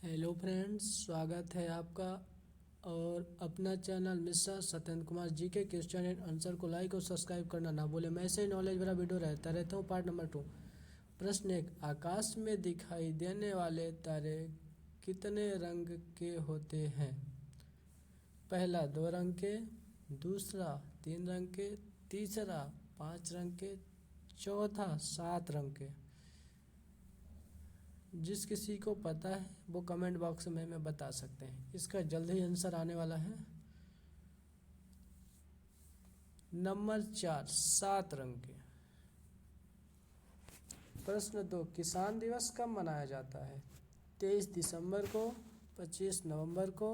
Hello friends, स्वागत है आपका और अपना चैनल मिस्टर सत्येंद्र कुमार जी के क्वेश्चन एंड आंसर को लाइक और सब्सक्राइब करना ना भूलें। मैं ऐसे ही नॉलेज भरा वीडियो रहता हूँ। Part number 2। प्रश्न 1, आकाश में दिखाई देने वाले तारे कितने रंग के होते हैं? पहला 2 रंग के, दूसरा 3 रंग के, तीसरा 5 रंग के, चौथा 7 रंग के। जिस किसी को पता है वो कमेंट बॉक्स में हमें बता सकते हैं। इसका जल्द ही आंसर आने वाला है। नंबर 4, 7 रंग के। प्रश्न 2, किसान दिवस कब मनाया जाता है? 23 दिसंबर को, 25 नवंबर को,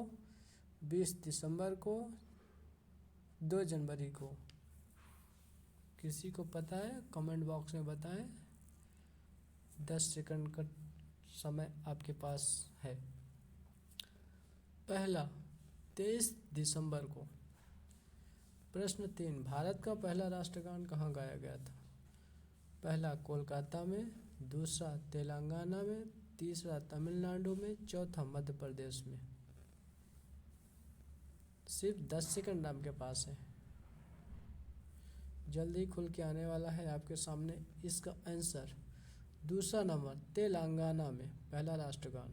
20 दिसंबर को, 2 जनवरी को। किसी को पता है कमेंट बॉक्स में बताएं। 10 सेकंड का समय आपके पास है। पहला 23 दिसंबर को। प्रश्न 3, भारत का पहला राष्ट्रगान कहाँ गाया गया था? पहला कोलकाता में, दूसरा तेलंगाना में, तीसरा तमिलनाडु में, चौथा मध्य प्रदेश में। सिर्फ 10 सेकंड आपके पास है, जल्दी खुल के आने वाला है आपके सामने इसका आंसर। दूसरा नंबर तेलंगाना में पहला राष्ट्रगान।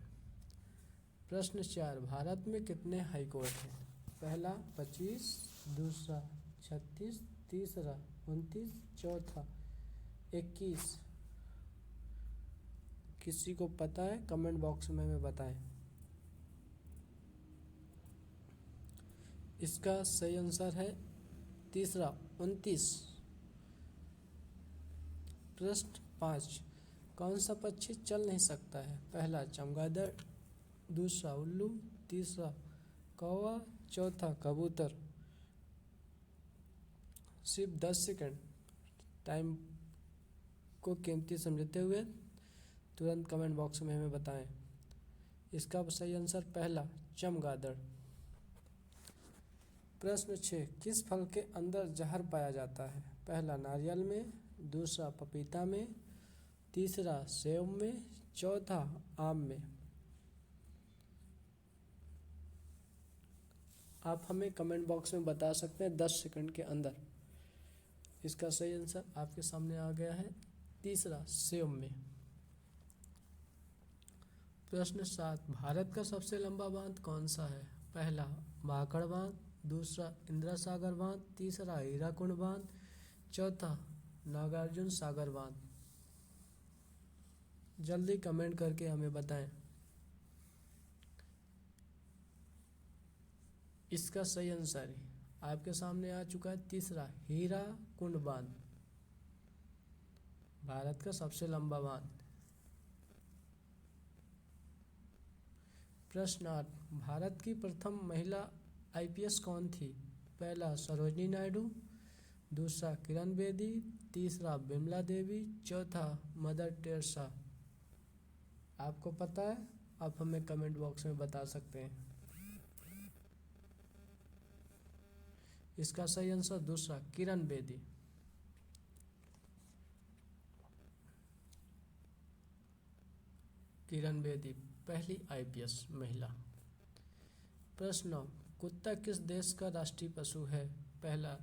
प्रश्न 4, भारत में कितने हाई कोर्ट हैं? पहला 25, दूसरा 36, तीसरा 29, चौथा 21। किसी को पता है कमेंट बॉक्स में हमें बताएं। इसका सही आंसर है तीसरा 29। प्रश्न 5, कौन सा पक्षी चल नहीं सकता है? पहला चमगादड़, दूसरा उल्लू, तीसरा कौवा, चौथा कबूतर। सिर्फ 10 सेकंड टाइम को कीमती समझते हुए तुरंत कमेंट बॉक्स में हमें बताएं। इसका सही आंसर पहला चमगादड़। प्रश्न 6, किस फल के अंदर जहर पाया जाता है? पहला नारियल में, दूसरा पपीता में, तीसरा सेब में, चौथा आम में। आप हमें कमेंट बॉक्स में बता सकते हैं 10 सेकंड के अंदर। इसका सही आंसर आपके सामने आ गया है तीसरा सेब में। प्रश्न 7, भारत का सबसे लंबा बांध कौन सा है? पहला भाखड़ बांध, दूसरा इंदिरा सागर बांध, तीसरा हीराकुंड बांध, चौथा नागार्जुन सागर बांध। जल्दी कमेंट करके हमें बताएं। इसका सही आंसर आपके सामने आ चुका है तीसरा हीराकुंड बांध, भारत का सबसे लंबा बांध। प्रश्न 8, भारत की प्रथम महिला आईपीएस कौन थी? पहला सरोजिनी नायडू, दूसरा किरण बेदी, तीसरा बिमला देवी, चौथा मदर टेरेसा। आपको पता है? आप हमें कमेंट बॉक्स में बता सकते हैं। इसका सही आंसर दूसरा किरण बेदी। किरण बेदी पहली आईपीएस महिला। प्रश्न 9, कुत्ता किस देश का राष्ट्रीय पशु है? पहला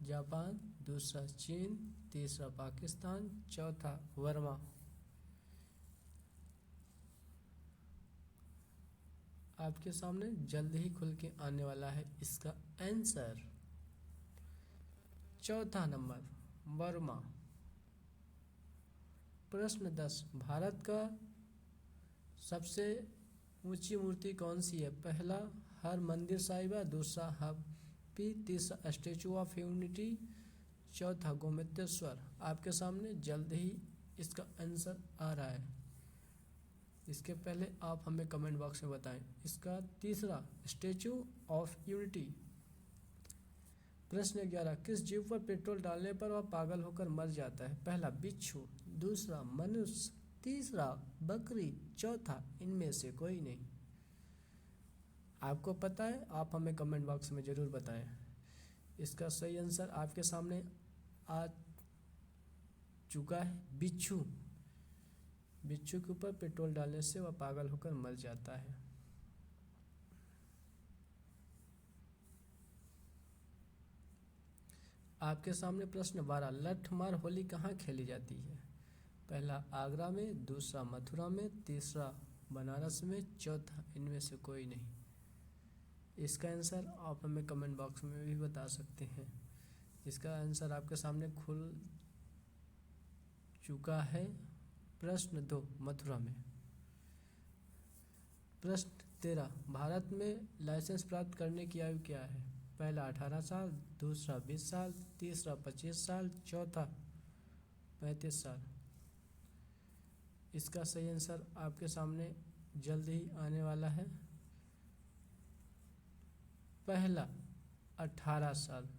जापान, दूसरा चीन, तीसरा पाकिस्तान, चौथा वर्मा। आपके सामने जल्द ही खुल के आने वाला है इसका आंसर। चौथा नंबर वर्मा। प्रश्न 10, भारत का सबसे ऊंची मूर्ति कौन सी है? पहला हरमंदिर साहिबा, दूसरा हम्पी, तीसरा स्टैचू ऑफ यूनिटी, चौथा गोमतेश्वर। आपके सामने जल्द ही इसका आंसर आ रहा है। इसके पहले आप हमें कमेंट बॉक्स में बताएं। इसका तीसरा स्टैचू ऑफ यूनिटी। प्रश्न 11, किस जीव पर पेट्रोल डालने पर वह पागल होकर मर जाता है? पहला बिच्छू, दूसरा मनुष्य, तीसरा बकरी, चौथा इनमें से कोई नहीं। आपको पता है? आप हमें कमेंट बॉक्स में जरूर बताएं। इसका सही आंसर आपके सामने आ चुका है बिच्छू। बिच्छू के ऊपर पेट्रोल डालने से वह पागल होकर मर जाता है। आपके सामने प्रश्न 12, लठ मार होली कहाँ खेली जाती है? पहला आगरा में, दूसरा मथुरा में, तीसरा बनारस में, चौथा इनमें से कोई नहीं। इसका आंसर आप हमें कमेंट बॉक्स में भी बता सकते हैं। इसका आंसर आपके सामने खुल चुका है। प्रश्न 2, मथुरा में। प्रश्न 13, भारत में लाइसेंस प्राप्त करने की आयु क्या है? पहला 18 साल, दूसरा 20 साल, तीसरा 25 साल, चौथा 35 साल। इसका सही आंसर आपके सामने जल्द ही आने वाला है। पहला 18 साल।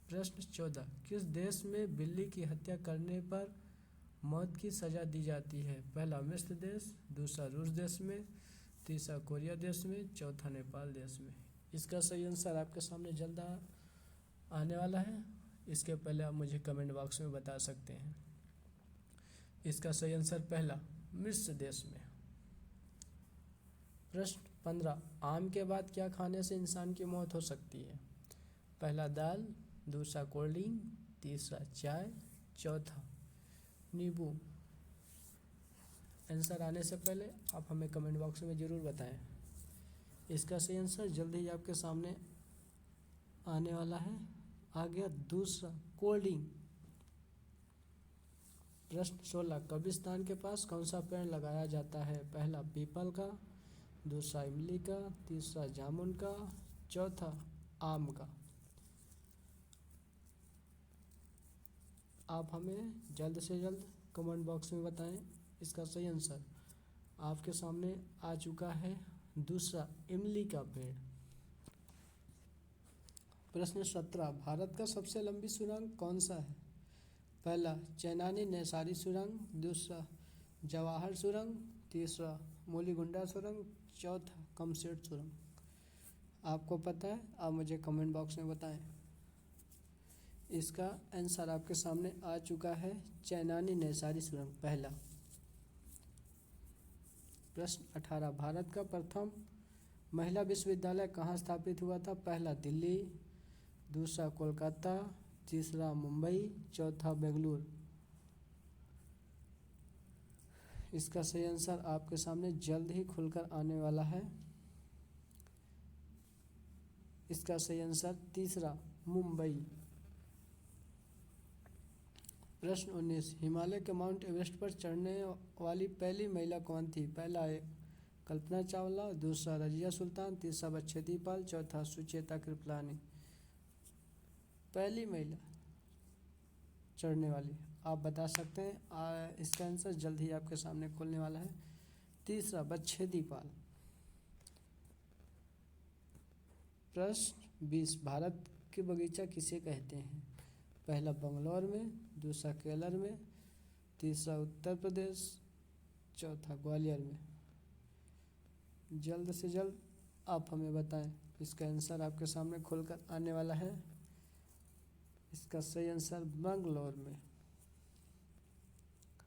प्रश्न 14, किस देश में बिल्ली की हत्या करने पर मौत की सजा दी जाती है? पहला मिस्र देश, दूसरा रूस देश में, तीसरा कोरिया देश में, चौथा नेपाल देश में। इसका सही आंसर आपके सामने जल्द आने वाला है। इसके पहले आप मुझे कमेंट बॉक्स में बता सकते हैं। इसका सही आंसर पहला मिस्र देश में। प्रश्न 15, आम के बाद क्या खाने से इंसान की मौत हो सकती है? पहला दाल, दूसरा कोल्ड ड्रिंक, तीसरा चाय, चौथा नींबू। आंसर आने से पहले आप हमें कमेंट बॉक्स में ज़रूर बताएं। इसका सही आंसर जल्द ही आपके सामने आने वाला है। आ गया दूसरा कोल्ड ड्रिंक। प्रश्न 16, कब्रिस्तान के पास कौन सा पेड़ लगाया जाता है? पहला पीपल का, दूसरा इमली का, तीसरा जामुन का, चौथा आम का। आप हमें जल्द से जल्द कमेंट बॉक्स में बताएं। इसका सही आंसर आपके सामने आ चुका है, दूसरा इमली का पेड़। प्रश्न 17, भारत का सबसे लंबी सुरंग कौन सा है? पहला चैनानी नैसारी सुरंग, दूसरा जवाहर सुरंग, तीसरा मूलीगुंडा सुरंग, चौथा कमसेट सुरंग। आपको पता है? आप मुझे कमेंट बॉक्स में बताएं। इसका आंसर आपके सामने आ चुका है, चैनानी नैसारी सुरंग पहला। प्रश्न 18, भारत का प्रथम महिला विश्वविद्यालय कहाँ स्थापित हुआ था? पहला दिल्ली, दूसरा कोलकाता, तीसरा मुंबई, चौथा बेंगलुरु। इसका सही आंसर आपके सामने जल्द ही खुलकर आने वाला है। इसका सही आंसर तीसरा मुंबई। प्रश्न 19, हिमालय के माउंट एवरेस्ट पर चढ़ने वाली पहली महिला कौन थी? पहला कल्पना चावला, दूसरा रजिया सुल्तान, तीसरा बच्छेदी पाल, चौथा सुचेता कृपलानी। पहली महिला चढ़ने वाली आप बता सकते हैं। इसका आंसर जल्द ही आपके सामने खुलने वाला है, तीसरा बच्छेदी पाल। प्रश्न 20, भारत के बगीचा किसे कहते हैं? पहला बंगलौर में, दूसरा केरल में, तीसरा उत्तर प्रदेश, चौथा ग्वालियर में। जल्द से जल्द आप हमें बताएं। इसका आंसर आपके सामने खुलकर आने वाला है। इसका सही आंसर बंगलौर में।